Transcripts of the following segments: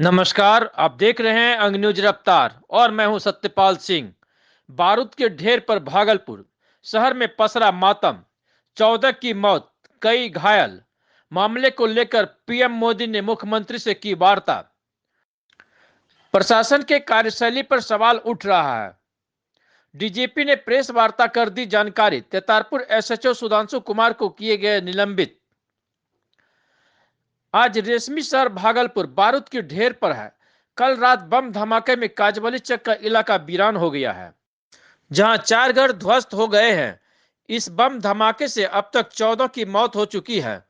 नमस्कार, आप देख रहे हैं अंग न्यूज रफ्तार और मैं हूं सत्यपाल सिंह। बारूद के ढेर पर भागलपुर शहर में पसरा मातम, 14 की मौत, कई घायल। मामले को लेकर पीएम मोदी ने मुख्यमंत्री से की वार्ता। प्रशासन के कार्यशैली पर सवाल उठ रहा है। डीजीपी ने प्रेस वार्ता कर दी जानकारी। तेतारपुर एसएचओ सुधांशु कुमार को किए गए निलंबित। आज रेशमी शहर भागलपुर बारूद की ढेर पर है। कल रात बम धमाके में काजवली चक का इलाका वीरान हो गया है, जहां 4 घर ध्वस्त हो गए हैं। इस बम धमाके से अब तक 14 की मौत हो चुकी है।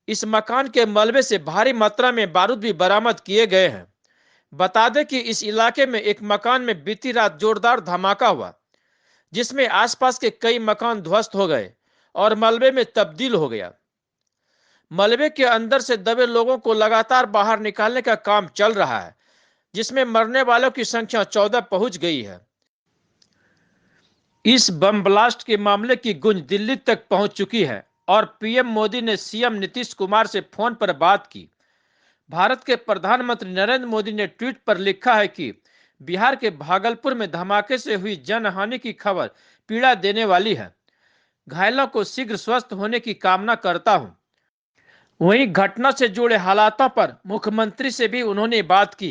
इस मकान के मलबे से भारी मात्रा में बारूद भी बरामद किए गए हैं। बता दें कि इस इलाके में एक मकान में बीती रात जोरदार धमाका हुआ, जिसमें आसपास के कई मकान ध्वस्त हो गए और मलबे में तब्दील हो गया। मलबे के अंदर से दबे लोगों को लगातार बाहर निकालने का काम चल रहा है, जिसमें मरने वालों की संख्या 14 पहुंच गई है। इस बम ब्लास्ट के मामले की गूंज दिल्ली तक पहुंच चुकी है और पीएम मोदी ने सीएम नीतीश कुमार से फोन पर बात की। भारत के प्रधानमंत्री नरेंद्र मोदी ने ट्वीट पर लिखा है कि बिहार के भागलपुर में धमाके से हुई जनहानि की खबर पीड़ा देने वाली है। घायलों को शीघ्र स्वस्थ होने की कामना करता हूं। वहीं घटना से जुड़े हालातों पर मुख्यमंत्री से भी उन्होंने बात की।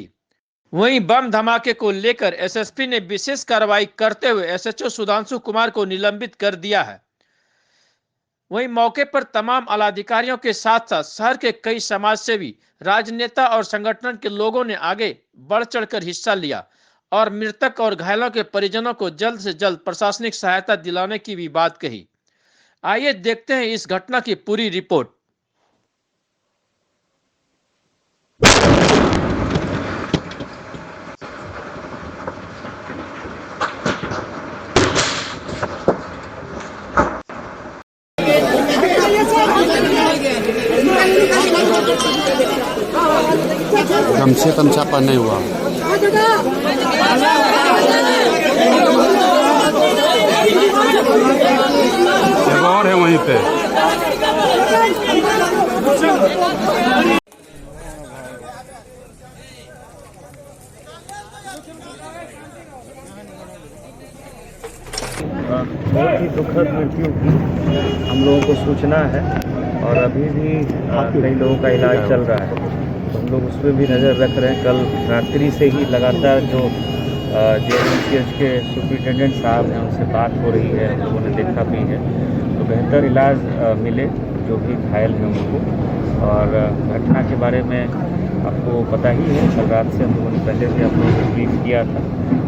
वहीं बम धमाके को लेकर एसएसपी ने विशेष कार्रवाई करते हुए एसएचओ सुधांशु कुमार को निलंबित कर दिया है। वहीं मौके पर तमाम आलाधिकारियों के साथ साथ शहर के कई समाजसेवी, राजनेता और संगठन के लोगों ने आगे बढ़ चढ़कर हिस्सा लिया और मृतक और घायलों के परिजनों को जल्द से जल्द प्रशासनिक सहायता दिलाने की भी बात कही। आइए देखते हैं इस घटना की पूरी रिपोर्ट। गमछे तमछा पहने हुआ एक और है वहीं पे। बहुत ही दुखद मृत्यु की हम लोगों को सूचना है और अभी भी कई लोगों का इलाज चल रहा है, तो हम लोग उस पर भी नज़र रख रहे हैं। कल रात्रि से ही लगातार जो जेएमसीएच के सुपरिटेंडेंट साहब हैं उनसे बात हो रही है, हम लोगों ने देखा भी है, तो बेहतर इलाज मिले जो भी घायल हैं उनको। और घटना के बारे में आपको पता ही है, कल रात से हम लोगों ने पहले भी आप लोगों को ब्रीफ किया था।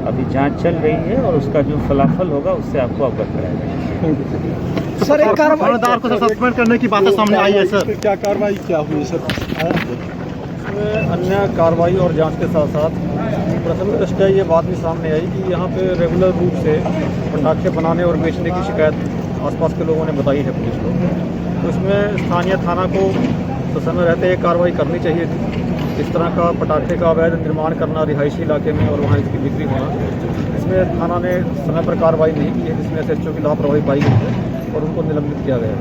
अभी जांच चल रही है और उसका जो फलाफल होगा उससे आपको अवगत कराया जाएगा। सर, एक थानेदार को सस्पेंड करने की बातें सामने आई है सर, क्या कार्रवाई क्या हुई सर? अन्य कार्रवाई और जांच के साथ साथ प्रथम दृष्टया ये बात भी सामने आई कि यहाँ पे रेगुलर रूप से पटाखे बनाने और बेचने की शिकायत आसपास के लोगों ने बताई है पुलिस को, तो इसमें स्थानीय थाना को तो समय रहते एक कार्रवाई करनी चाहिए थी। इस तरह का पटाखे का अवैध निर्माण करना रिहायशी इलाके में और वहाँ इसकी बिक्री होना, इसमें थाना ने समय पर कार्रवाई नहीं की है, जिसमें एसएचओ की लापरवाही पाई गई है और उनको निलंबित किया गया है।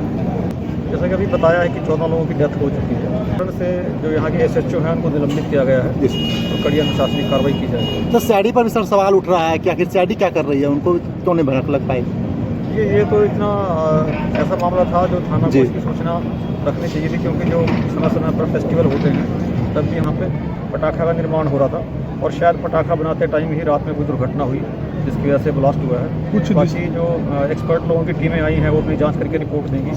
जैसा कि अभी बताया है कि 14 लोगों की डेथ हो चुकी है, कारण से जो यहाँ के एसएचओ हैं उनको निलंबित किया गया है और कड़ी अनुशासनिक कार्रवाई की जाएगी। तो सीआईडी पर भी सर सवाल उठ रहा है कि आखिर सीआईडी क्या कर रही है, उनको क्यों नहीं भनक लग पाई? ये तो इतना ऐसा मामला था जो थाना को इसकी सूचना रखनी चाहिए थी, क्योंकि जो समय समय पर फेस्टिवल होते हैं तब भी यहाँ पे पटाखा का निर्माण हो रहा था और शायद पटाखा बनाते टाइम ही रात में कोई दुर्घटना हुई जिसकी वजह से ब्लास्ट हुआ है। कुछ बाकी जो एक्सपर्ट लोगों की टीमें आई हैं वो अपनी जांच करके रिपोर्ट देंगी।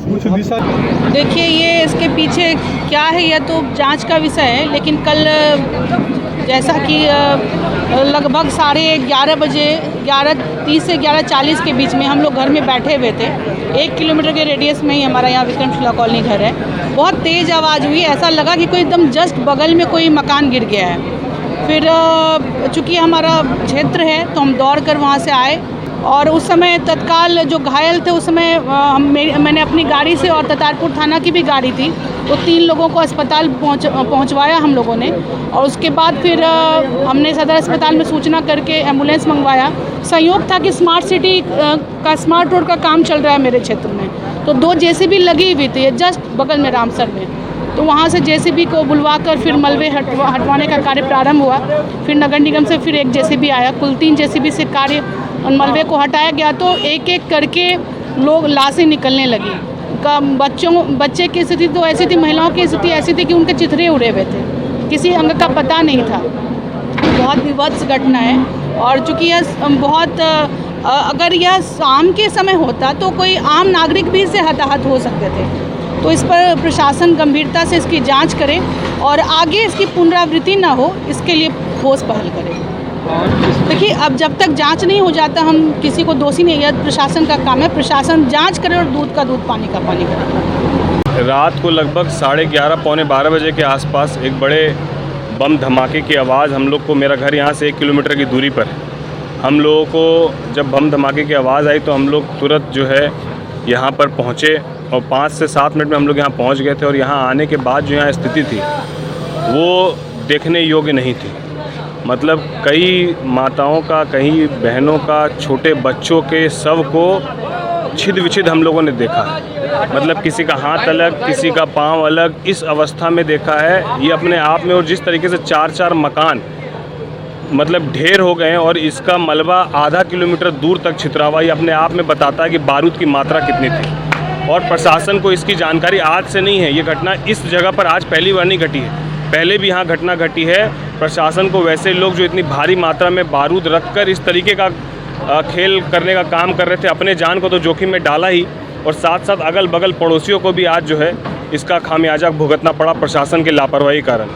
देखिए, ये इसके पीछे क्या है यह तो जांच का विषय है, लेकिन कल जैसा कि लगभग 11:30 बजे 11:30 से 11:40 के बीच में हम लोग घर में बैठे हुए थे। 1 किलोमीटर के रेडियस में ही हमारा यहाँ विक्रमशिला कॉलोनी घर है। बहुत तेज़ आवाज़ हुई, ऐसा लगा कि कोई एकदम जस्ट बगल में कोई मकान गिर गया है। फिर चूँकि हमारा क्षेत्र है तो हम दौड़ कर वहाँ से आए और उस समय तत्काल जो घायल थे उस समय मैंने अपनी गाड़ी से, और तेतारपुर थाना की भी गाड़ी थी, तो 3 लोगों को अस्पताल पहुंचवाया हम लोगों ने। और उसके बाद फिर हमने सदर अस्पताल में सूचना करके एम्बुलेंस मंगवाया। संयोग था कि स्मार्ट सिटी का स्मार्ट रोड का काम चल रहा है मेरे क्षेत्र में, तो 2 जेसीबी लगी हुई थी जस्ट बगल में रामसर में। तो वहाँ से जेसीबी को बुलवाकर फिर मलबे हटवाने का कार्य प्रारंभ हुआ। फिर नगर निगम से फिर एक जेसीबी आया, कुल 3 जेसीबी से कार्य मलबे को हटाया गया। तो एक एक करके लोग लाशें निकलने लगी। बच्चे की स्थिति तो ऐसी थी, महिलाओं की स्थिति ऐसी थी कि उनके चिथड़े उड़े हुए थे, किसी अंग का पता नहीं था। बहुत विभत्स घटना है। और चूँकि यह बहुत अगर यह शाम के समय होता तो कोई आम नागरिक भी इससे हताहत हो सकते थे। तो इस पर प्रशासन गंभीरता से इसकी जांच करे और आगे इसकी पुनरावृत्ति ना हो, इसके लिए ठोस पहल करे। देखिए, अब जब तक जांच नहीं हो जाता हम किसी को दोषी नहीं, यह प्रशासन का काम है। प्रशासन जांच करे और दूध का दूध, पानी का पानी करे। रात को लगभग 11:30 पौने 12 बजे के आसपास एक बड़े बम धमाके की आवाज़ हम लोग को, मेरा घर यहाँ से 1 किलोमीटर की दूरी पर, हम लोगों को जब बम धमाके की आवाज़ आई तो हम लोग तुरंत जो है यहाँ पर पहुँचे और 5 से 7 मिनट में हम लोग यहाँ पहुँच गए थे। और यहाँ आने के बाद जो यहाँ स्थिति थी वो देखने योग्य नहीं थी। मतलब कई माताओं का, कई बहनों का, छोटे बच्चों के शव को छिद विछिद हम लोगों ने देखा। मतलब किसी का हाथ अलग, किसी का पाँव अलग, इस अवस्था में देखा है ये अपने आप में। और जिस तरीके से 4-4 मकान मतलब ढेर हो गए हैं और इसका मलबा आधा किलोमीटर दूर तक छितरा हुआ, ये अपने आप में बताता है कि बारूद की मात्रा कितनी थी। और प्रशासन को इसकी जानकारी आज से नहीं है। ये घटना इस जगह पर आज पहली बार नहीं घटी है, पहले भी यहाँ घटना घटी है। प्रशासन को वैसे लोग जो इतनी भारी मात्रा में बारूद रखकर इस तरीके का खेल करने का काम कर रहे थे, अपने जान को तो जोखिम में डाला ही, और साथ साथ अगल बगल पड़ोसियों को भी आज जो है इसका खामियाजा भुगतना पड़ा प्रशासन की लापरवाही कारण।